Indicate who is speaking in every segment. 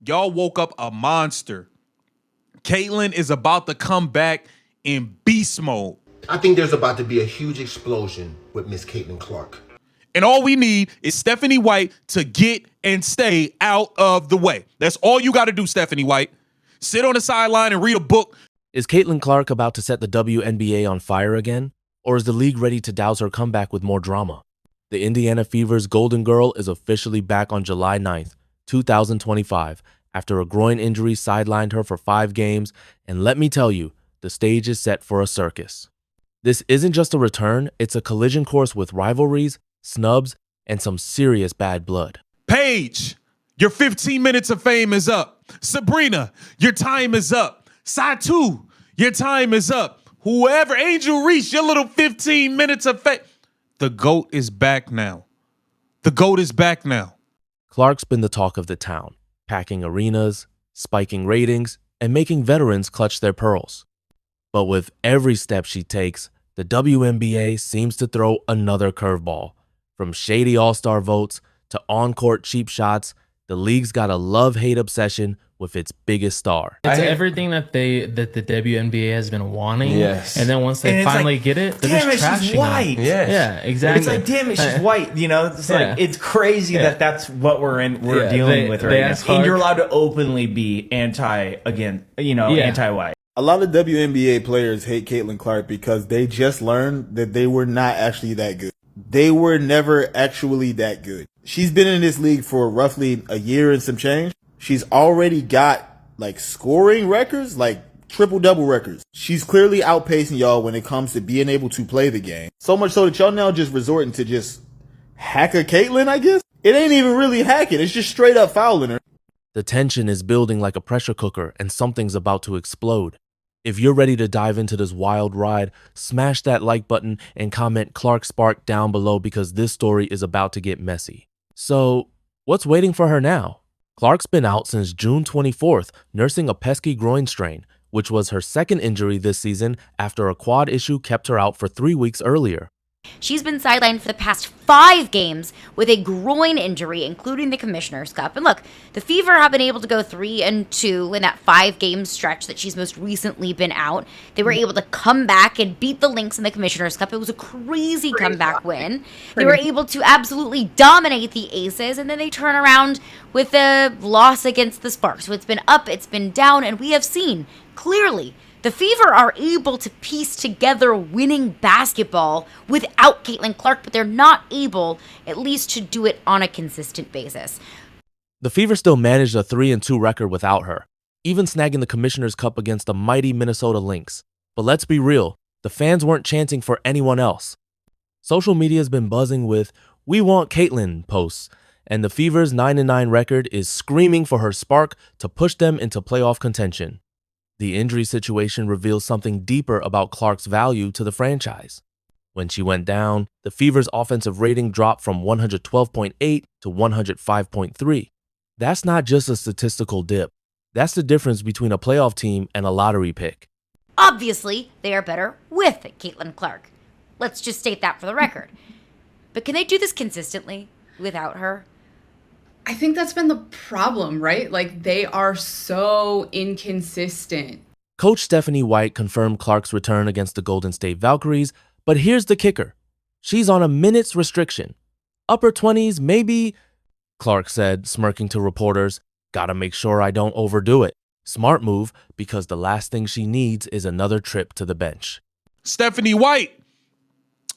Speaker 1: Y'all woke up a monster. Caitlyn is about to come back in beast mode.
Speaker 2: I think there's about to be a huge explosion with Miss Caitlin Clark.
Speaker 1: And all we need is Stephanie White to get and stay out of the way. That's all you got to do, Stephanie White. Sit on the sideline and read a book.
Speaker 3: Is Caitlin Clark about to set the WNBA on fire again? Or is the league ready to douse her comeback with more drama? The Indiana Fever's Golden Girl is officially back on July 9th, 2025, after a groin injury sidelined her for 5 games, and let me tell you, the stage is set for a circus. This isn't just a return, it's a collision course with rivalries, snubs, and some serious bad blood.
Speaker 1: Paige, your 15 minutes of fame is up. Sabrina, your time is up. Satu, your time is up. Whoever, Angel Reese, your little 15 minutes of fame. The GOAT is back now. The GOAT is back now.
Speaker 3: Clark's been the talk of the town, packing arenas, spiking ratings, and making veterans clutch their pearls. But with every step she takes, the WNBA seems to throw another curveball. From shady all-star votes to on-court cheap shots, the league's got a love-hate obsession with its biggest star.
Speaker 4: It's everything that the WNBA has been wanting.
Speaker 5: Yes.
Speaker 4: And then once they finally get it, they're
Speaker 6: damn
Speaker 4: just
Speaker 6: it,
Speaker 4: trashing
Speaker 6: she's white.
Speaker 4: them.
Speaker 5: Yes.
Speaker 4: Yeah, exactly.
Speaker 6: It's like, damn it, she's white. You know, it's
Speaker 4: Yeah.
Speaker 6: like it's crazy that that's what we're dealing with right now.
Speaker 4: ask
Speaker 6: And you're
Speaker 4: Clark-
Speaker 6: allowed to openly be anti-white.
Speaker 5: A lot of WNBA players hate Caitlin Clark because they just learned that they were not actually that good. They were never actually that good. She's been in this league for roughly a year and some change. She's already got like scoring records, like triple-double records. She's clearly outpacing y'all when it comes to being able to play the game. So much so that y'all now just resorting to just hacker Caitlin, I guess? It ain't even really hacking. It's just straight up fouling her.
Speaker 3: The tension is building like a pressure cooker and something's about to explode. If you're ready to dive into this wild ride, smash that like button and comment Clark Spark down below because this story is about to get messy. So, what's waiting for her now? Clark's been out since June 24th, nursing a pesky groin strain, which was her second injury this season after a quad issue kept her out for 3 weeks earlier.
Speaker 7: She's been sidelined for the past 5 games with a groin injury, including the Commissioner's Cup. And look, the Fever have been able to go 3-2 in that 5-game stretch that she's most recently been out. They were able to come back and beat the Lynx in the Commissioner's Cup. It was a crazy comeback win. They were able to absolutely dominate the Aces, and then they turn around with a loss against the Sparks. So it's been up, it's been down, and we have seen clearly the Fever are able to piece together winning basketball without Caitlin Clark, but they're not able, at least, to do it on a consistent basis.
Speaker 3: The Fever still managed a 3-2 record without her, even snagging the Commissioner's Cup against the mighty Minnesota Lynx. But let's be real, the fans weren't chanting for anyone else. Social media's been buzzing with "We want Caitlin" posts, and the Fever's 9-9 record is screaming for her spark to push them into playoff contention. The injury situation reveals something deeper about Clark's value to the franchise. When she went down, the Fever's offensive rating dropped from 112.8 to 105.3. That's not just a statistical dip. That's the difference between a playoff team and a lottery pick.
Speaker 7: Obviously, they are better with Caitlin Clark. Let's just state that for the record. But can they do this consistently without her?
Speaker 8: I think that's been the problem, right? Like, they are so inconsistent.
Speaker 3: Coach Stephanie White confirmed Clark's return against the Golden State Valkyries, but here's the kicker. She's on a minutes restriction. Upper 20s, maybe, Clark said, smirking to reporters. Gotta make sure I don't overdo it. Smart move, because the last thing she needs is another trip to the bench.
Speaker 1: Stephanie White,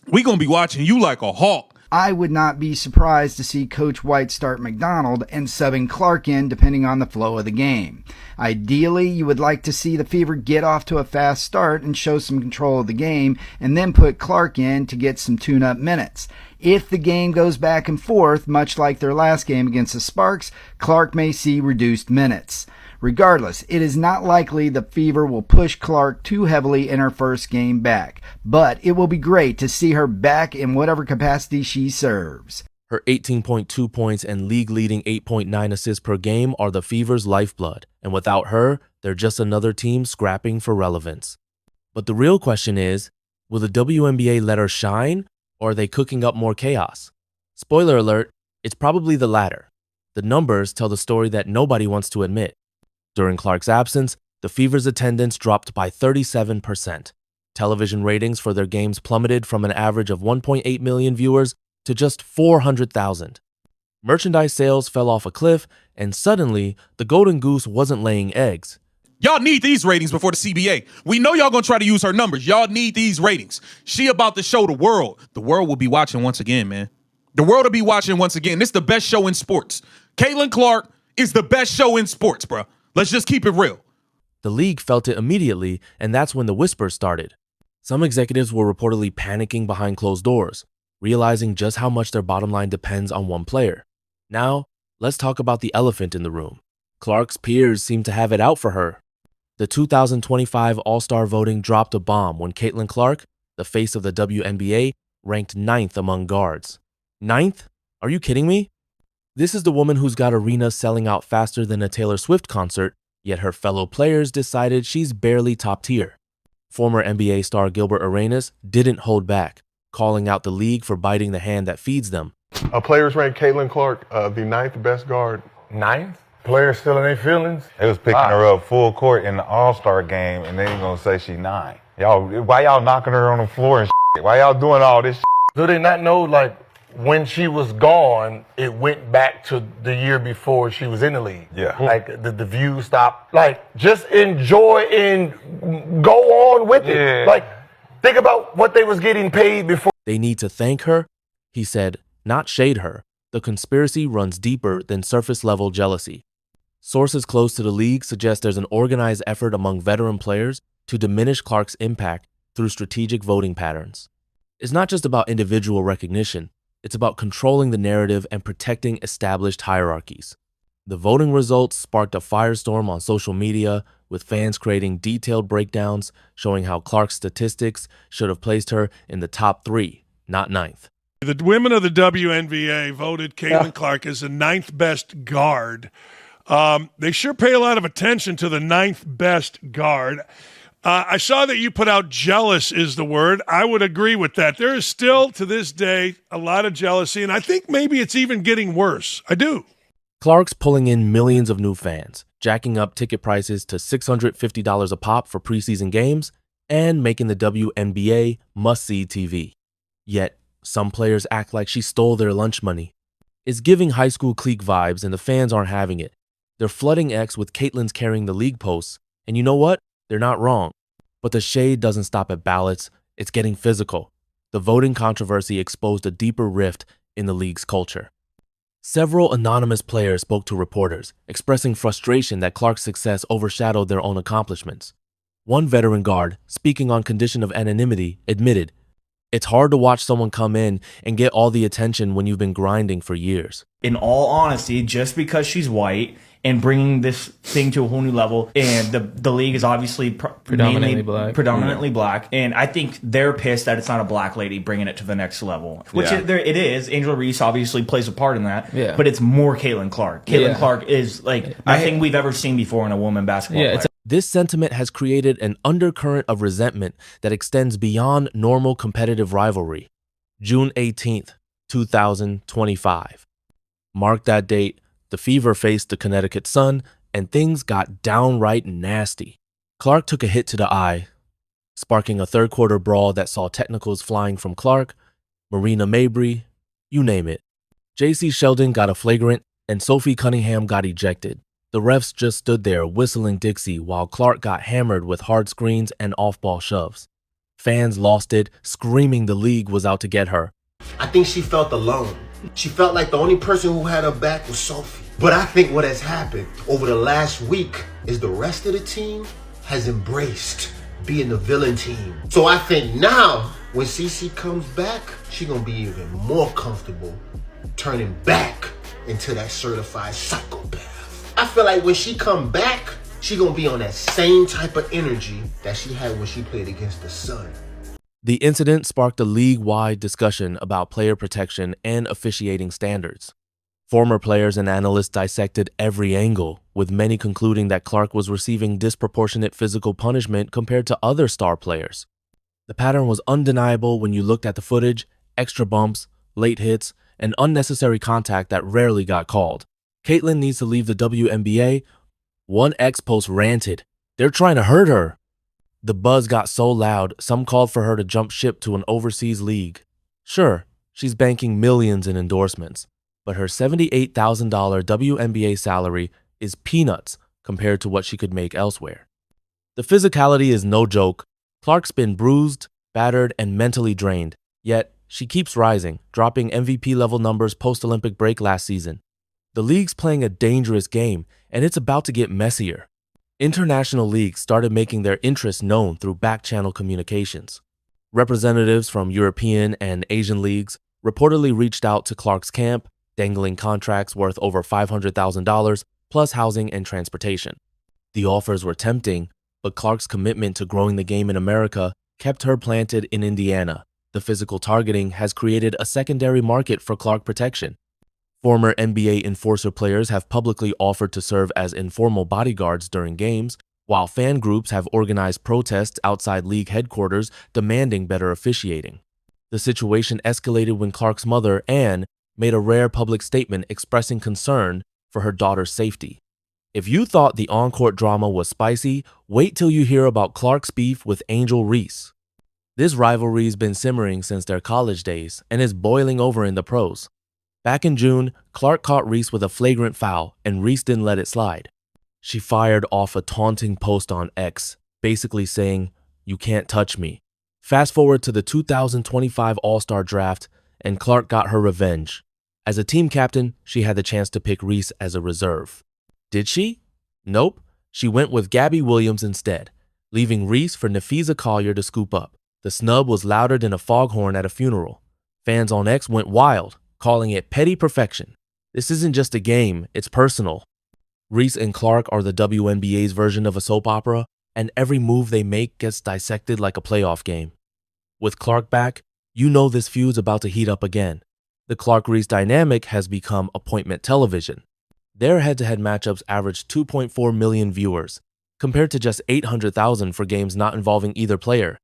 Speaker 1: we gonna be watching you like a hawk.
Speaker 9: I would not be surprised to see Coach White start McDonald and subbing Clark in depending on the flow of the game. Ideally, you would like to see the Fever get off to a fast start and show some control of the game and then put Clark in to get some tune-up minutes. If the game goes back and forth, much like their last game against the Sparks, Clark may see reduced minutes. Regardless, it is not likely the Fever will push Clark too heavily in her first game back, but it will be great to see her back in whatever capacity she serves.
Speaker 3: Her 18.2 points and league-leading 8.9 assists per game are the Fever's lifeblood, and without her, they're just another team scrapping for relevance. But the real question is, will the WNBA let her shine, or are they cooking up more chaos? Spoiler alert, it's probably the latter. The numbers tell the story that nobody wants to admit. During Clark's absence, the Fever's attendance dropped by 37%. Television ratings for their games plummeted from an average of 1.8 million viewers to just 400,000. Merchandise sales fell off a cliff, and suddenly, the Golden Goose wasn't laying eggs.
Speaker 1: Y'all need these ratings before the CBA. We know y'all gonna try to use her numbers. Y'all need these ratings. She about to show the world. The world will be watching once again, man. The world will be watching once again. This is the best show in sports. Caitlin Clark is the best show in sports, bro. Let's just keep it real.
Speaker 3: The league felt it immediately, and that's when the whispers started. Some executives were reportedly panicking behind closed doors, realizing just how much their bottom line depends on one player. Now, let's talk about the elephant in the room. Clark's peers seem to have it out for her. The 2025 All-Star voting dropped a bomb when Caitlin Clark, the face of the WNBA, ranked 9th among guards. 9th? Are you kidding me? This is the woman who's got arenas selling out faster than a Taylor Swift concert, yet her fellow players decided she's barely top tier. Former NBA star Gilbert Arenas didn't hold back, calling out the league for biting the hand that feeds them.
Speaker 10: Players ranked Caitlin Clark the 9th best guard.
Speaker 11: 9th? Players still in their feelings? They was picking her up full court in the All-Star game, and they ain't gonna say she 9. Y'all, why y'all knocking her on the floor and shit? Why y'all doing all this shit?
Speaker 12: Do they not know, like, when she was gone, it went back to the year before she was in the league?
Speaker 11: Yeah.
Speaker 12: Like, the view stopped. Like, just enjoy and go on with it.
Speaker 11: Yeah.
Speaker 12: Like, think about what they was getting paid before.
Speaker 3: They need to thank her, he said, not shade her. The conspiracy runs deeper than surface-level jealousy. Sources close to the league suggest there's an organized effort among veteran players to diminish Clark's impact through strategic voting patterns. It's not just about individual recognition, it's about controlling the narrative and protecting established hierarchies. The voting results sparked a firestorm on social media, with fans creating detailed breakdowns showing how Clark's statistics should have placed her in the top 3, not 9th.
Speaker 13: The women of the WNBA voted Caitlin Clark as the 9th best guard. They sure pay a lot of attention to the 9th best guard. I saw that you put out jealous is the word. I would agree with that. There is still, to this day, a lot of jealousy, and I think maybe it's even getting worse. I do.
Speaker 3: Clark's pulling in millions of new fans, jacking up ticket prices to $650 a pop for preseason games, and making the WNBA must-see TV. Yet, some players act like she stole their lunch money. It's giving high school clique vibes, and the fans aren't having it. They're flooding X with Caitlin's carrying the league posts, and you know what? They're not wrong. But the shade doesn't stop at ballots, it's getting physical. The voting controversy exposed a deeper rift in the league's culture. Several anonymous players spoke to reporters, expressing frustration that Clark's success overshadowed their own accomplishments. One veteran guard, speaking on condition of anonymity, admitted, "It's hard to watch someone come in and get all the attention when you've been grinding for years."
Speaker 6: In all honesty, just because she's white and bringing this thing to a whole new level, and the league is obviously predominantly black, and I think they're pissed that it's not a black lady bringing it to the next level, which it is. Angel Reese obviously plays a part in that, but it's more Caitlin Clark. Caitlin Clark is like nothing we've ever seen before in a woman basketball player.
Speaker 3: This sentiment has created an undercurrent of resentment that extends beyond normal competitive rivalry. June 18th, 2025. Mark that date. The Fever faced the Connecticut Sun, and things got downright nasty. Clark took a hit to the eye, sparking a third-quarter brawl that saw technicals flying from Clark, Marina Mabry, you name it. J.C. Sheldon got a flagrant, and Sophie Cunningham got ejected. The refs just stood there whistling Dixie while Clark got hammered with hard screens and off-ball shoves. Fans lost it, screaming the league was out to get her.
Speaker 2: I think she felt alone. She felt like the only person who had her back was Sophie. But I think what has happened over the last week is the rest of the team has embraced being the villain team. So I think now when CC comes back, she's gonna be even more comfortable turning back into that certified psychopath. I feel like when she come back, she gonna be on that same type of energy that she had when she played against the Sun.
Speaker 3: The incident sparked a league-wide discussion about player protection and officiating standards. Former players and analysts dissected every angle, with many concluding that Clark was receiving disproportionate physical punishment compared to other star players. The pattern was undeniable when you looked at the footage: extra bumps, late hits, and unnecessary contact that rarely got called. Caitlyn needs to leave the WNBA. One ex-post ranted, "They're trying to hurt her." The buzz got so loud, some called for her to jump ship to an overseas league. Sure, she's banking millions in endorsements, but her $78,000 WNBA salary is peanuts compared to what she could make elsewhere. The physicality is no joke. Clark's been bruised, battered, and mentally drained, yet she keeps rising, dropping MVP-level numbers post-Olympic break last season. The league's playing a dangerous game, and it's about to get messier. International leagues started making their interest known through back-channel communications. Representatives from European and Asian leagues reportedly reached out to Clark's camp, dangling contracts worth over $500,000, plus housing and transportation. The offers were tempting, but Clark's commitment to growing the game in America kept her planted in Indiana. The physical targeting has created a secondary market for Clark protection. Former NBA enforcer players have publicly offered to serve as informal bodyguards during games, while fan groups have organized protests outside league headquarters demanding better officiating. The situation escalated when Clark's mother, Ann, made a rare public statement expressing concern for her daughter's safety. If you thought the on-court drama was spicy, wait till you hear about Clark's beef with Angel Reese. This rivalry's been simmering since their college days and is boiling over in the pros. Back in June, Clark caught Reese with a flagrant foul, and Reese didn't let it slide. She fired off a taunting post on X, basically saying, "You can't touch me." Fast forward to the 2025 All-Star Draft, and Clark got her revenge. As a team captain, she had the chance to pick Reese as a reserve. Did she? Nope. She went with Gabby Williams instead, leaving Reese for Nafisa Collier to scoop up. The snub was louder than a foghorn at a funeral. Fans on X went wild, calling it petty perfection. This isn't just a game, it's personal. Reese and Clark are the WNBA's version of a soap opera, and every move they make gets dissected like a playoff game. With Clark back, you know this feud's about to heat up again. The Clark-Reese dynamic has become appointment television. Their head-to-head matchups average 2.4 million viewers, compared to just 800,000 for games not involving either player.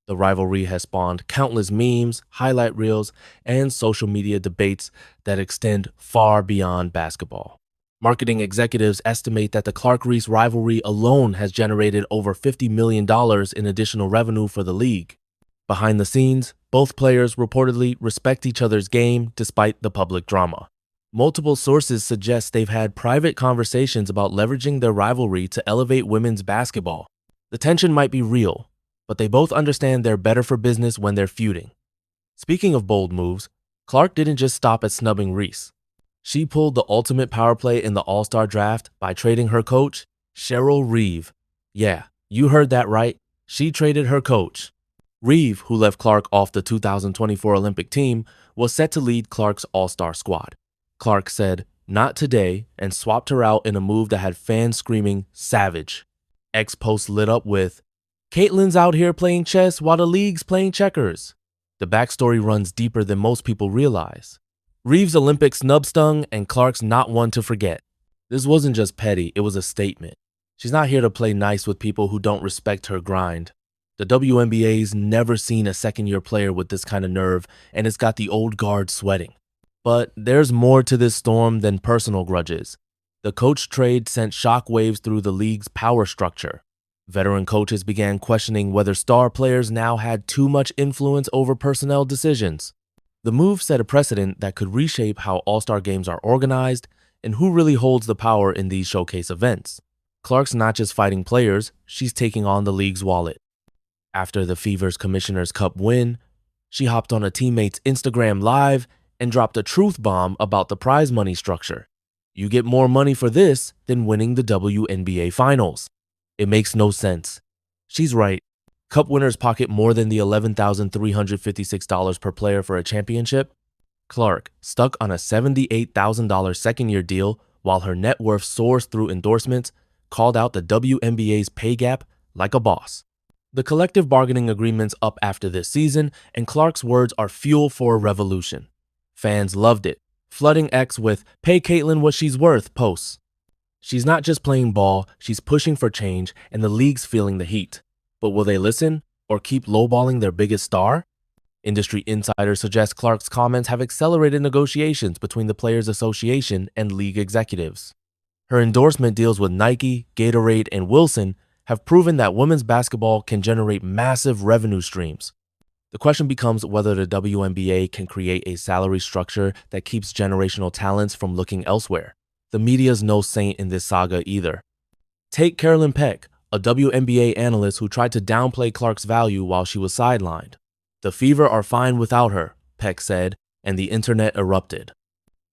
Speaker 3: The rivalry has spawned countless memes, highlight reels, and social media debates that extend far beyond basketball. Marketing executives estimate that the Clark-Reese rivalry alone has generated over $50 million in additional revenue for the league. Behind the scenes, both players reportedly respect each other's game despite the public drama. Multiple sources suggest they've had private conversations about leveraging their rivalry to elevate women's basketball. The tension might be real, but they both understand they're better for business when they're feuding. Speaking of bold moves, Clark didn't just stop at snubbing Reese. She pulled the ultimate power play in the All-Star Draft by trading her coach, Cheryl Reeve. Yeah, you heard that right. She traded her coach. Reeve, who left Clark off the 2024 Olympic team, was set to lead Clark's All-Star squad. Clark said, "Not today," and swapped her out in a move that had fans screaming, "Savage." X-Post lit up with, "Caitlyn's out here playing chess while the league's playing checkers." The backstory runs deeper than most people realize. Reeve's Olympic snub stung, and Clark's not one to forget. This wasn't just petty, it was a statement. She's not here to play nice with people who don't respect her grind. The WNBA's never seen a second-year player with this kind of nerve, and it's got the old guard sweating. But there's more to this storm than personal grudges. The coach trade sent shockwaves through the league's power structure. Veteran coaches began questioning whether star players now had too much influence over personnel decisions. The move set a precedent that could reshape how All-Star games are organized and who really holds the power in these showcase events. Clark's not just fighting players, she's taking on the league's wallet. After the Fever's Commissioner's Cup win, she hopped on a teammate's Instagram Live and dropped a truth bomb about the prize money structure. You get more money for this than winning the WNBA Finals. It makes no sense. She's right. Cup winners pocket more than the $11,356 per player for a championship. Clark, stuck on a $78,000 second-year deal while her net worth soars through endorsements, called out the WNBA's pay gap like a boss. The collective bargaining agreement's up after this season, and Clark's words are fuel for a revolution. Fans loved it, flooding X with "Pay Caitlyn what she's worth" posts. She's not just playing ball, she's pushing for change, and the league's feeling the heat. But will they listen or keep lowballing their biggest star? Industry insiders suggest Clark's comments have accelerated negotiations between the Players Association and league executives. Her endorsement deals with Nike, Gatorade, and Wilson have proven that women's basketball can generate massive revenue streams. The question becomes whether the WNBA can create a salary structure that keeps generational talents from looking elsewhere. The media's no saint in this saga either. Take Carolyn Peck, a WNBA analyst who tried to downplay Clark's value while she was sidelined. The Fever are fine without her, Peck said, and the internet erupted.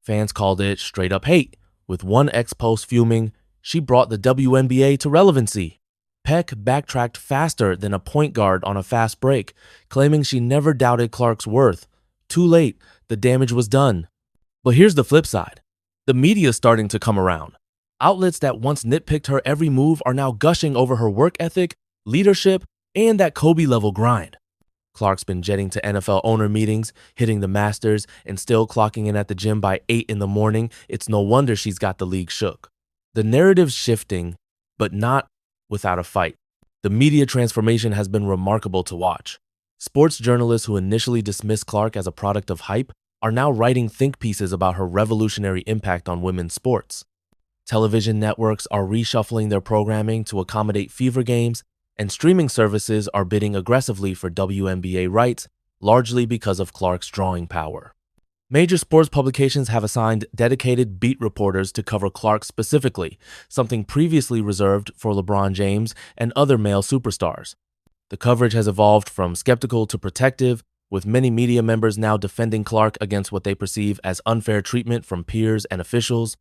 Speaker 3: Fans called it straight-up hate, with one ex-post fuming, "She brought the WNBA to relevancy." Peck backtracked faster than a point guard on a fast break, claiming she never doubted Clark's worth. Too late, the damage was done. But here's the flip side. The media's starting to come around. Outlets that once nitpicked her every move are now gushing over her work ethic, leadership, and that Kobe-level grind. Clark's been jetting to NFL owner meetings, hitting the Masters, and still clocking in at the gym by 8 in the morning. It's no wonder she's got the league shook. The narrative's shifting, but not without a fight. The media transformation has been remarkable to watch. Sports journalists who initially dismissed Clark as a product of hype are now writing think pieces about her revolutionary impact on women's sports. Television networks are reshuffling their programming to accommodate Fever games, and streaming services are bidding aggressively for WNBA rights, largely because of Clark's drawing power. Major sports publications have assigned dedicated beat reporters to cover Clark specifically, something previously reserved for LeBron James and other male superstars. The coverage has evolved from skeptical to protective, with many media members now defending Clark against what they perceive as unfair treatment from peers and officials.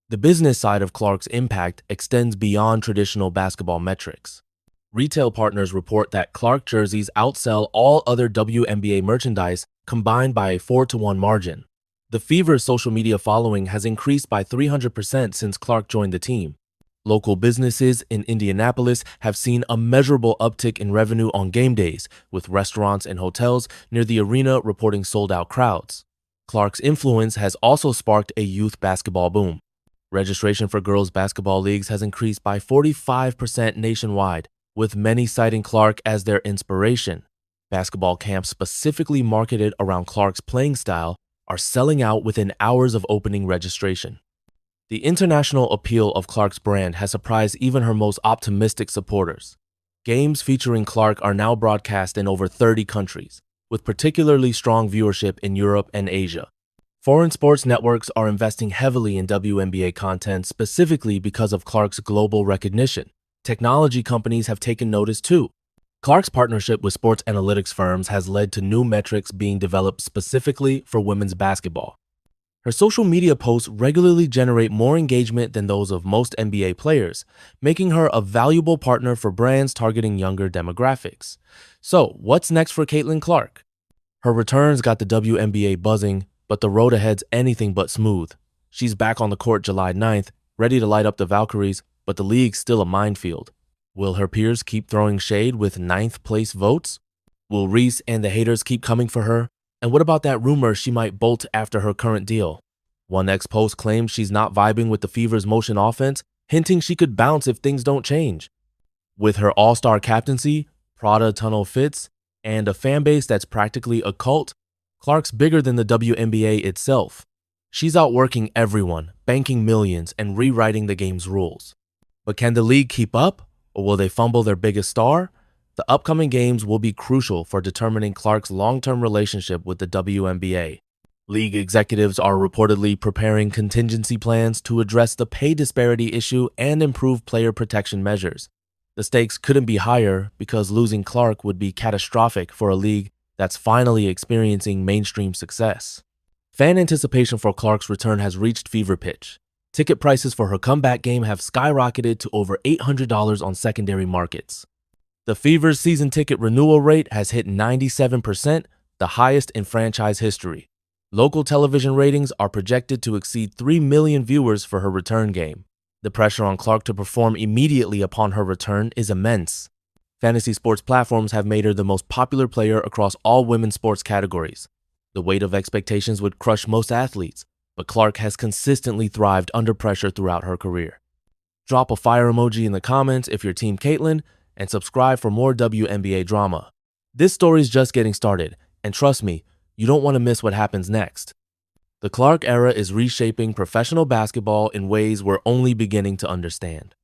Speaker 3: The business side of Clark's impact extends beyond traditional basketball metrics. Retail partners report that Clark jerseys outsell all other WNBA merchandise combined by a 4-to-1 margin. The Fever's social media following has increased by 300% since Clark joined the team. Local businesses in Indianapolis have seen a measurable uptick in revenue on game days, with restaurants and hotels near the arena reporting sold-out crowds. Clark's influence has also sparked a youth basketball boom. Registration for girls' basketball leagues has increased by 45% nationwide, with many citing Clark as their inspiration. Basketball camps specifically marketed around Clark's playing style are selling out within hours of opening registration. The international appeal of Clark's brand has surprised even her most optimistic supporters. Games featuring Clark are now broadcast in over 30 countries, with particularly strong viewership in Europe and Asia. Foreign sports networks are investing heavily in WNBA content specifically because of Clark's global recognition. Technology companies have taken notice too. Clark's partnership with sports analytics firms has led to new metrics being developed specifically for women's basketball. Her social media posts regularly generate more engagement than those of most NBA players, making her a valuable partner for brands targeting younger demographics. So, what's next for Caitlin Clark? Her returns got the WNBA buzzing, but the road ahead's anything but smooth. She's back on the court July 9th, ready to light up the Valkyries, but the league's still a minefield. Will her peers keep throwing shade with 9th place votes? Will Reese and the haters keep coming for her? And what about that rumor she might bolt after her current deal? One ex-post claims she's not vibing with the Fever's motion offense, hinting she could bounce if things don't change. With her all-star captaincy, Prada tunnel fits, and a fanbase that's practically a cult, Clark's bigger than the WNBA itself. She's outworking everyone, banking millions, and rewriting the game's rules. But can the league keep up, or will they fumble their biggest star? The upcoming games will be crucial for determining Clark's long-term relationship with the WNBA. League executives are reportedly preparing contingency plans to address the pay disparity issue and improve player protection measures. The stakes couldn't be higher because losing Clark would be catastrophic for a league that's finally experiencing mainstream success. Fan anticipation for Clark's return has reached fever pitch. Ticket prices for her comeback game have skyrocketed to over $800 on secondary markets. The Fever's season ticket renewal rate has hit 97%, the highest in franchise history. Local television ratings are projected to exceed 3 million viewers for her return game. The pressure on Clark to perform immediately upon her return is immense. Fantasy sports platforms have made her the most popular player across all women's sports categories. The weight of expectations would crush most athletes, but Clark has consistently thrived under pressure throughout her career. Drop a fire emoji in the comments if you're Team Caitlin, and subscribe for more WNBA drama. This story's just getting started, And trust me, you don't want to miss what happens next. The Clark era is reshaping professional basketball in ways we're only beginning to understand.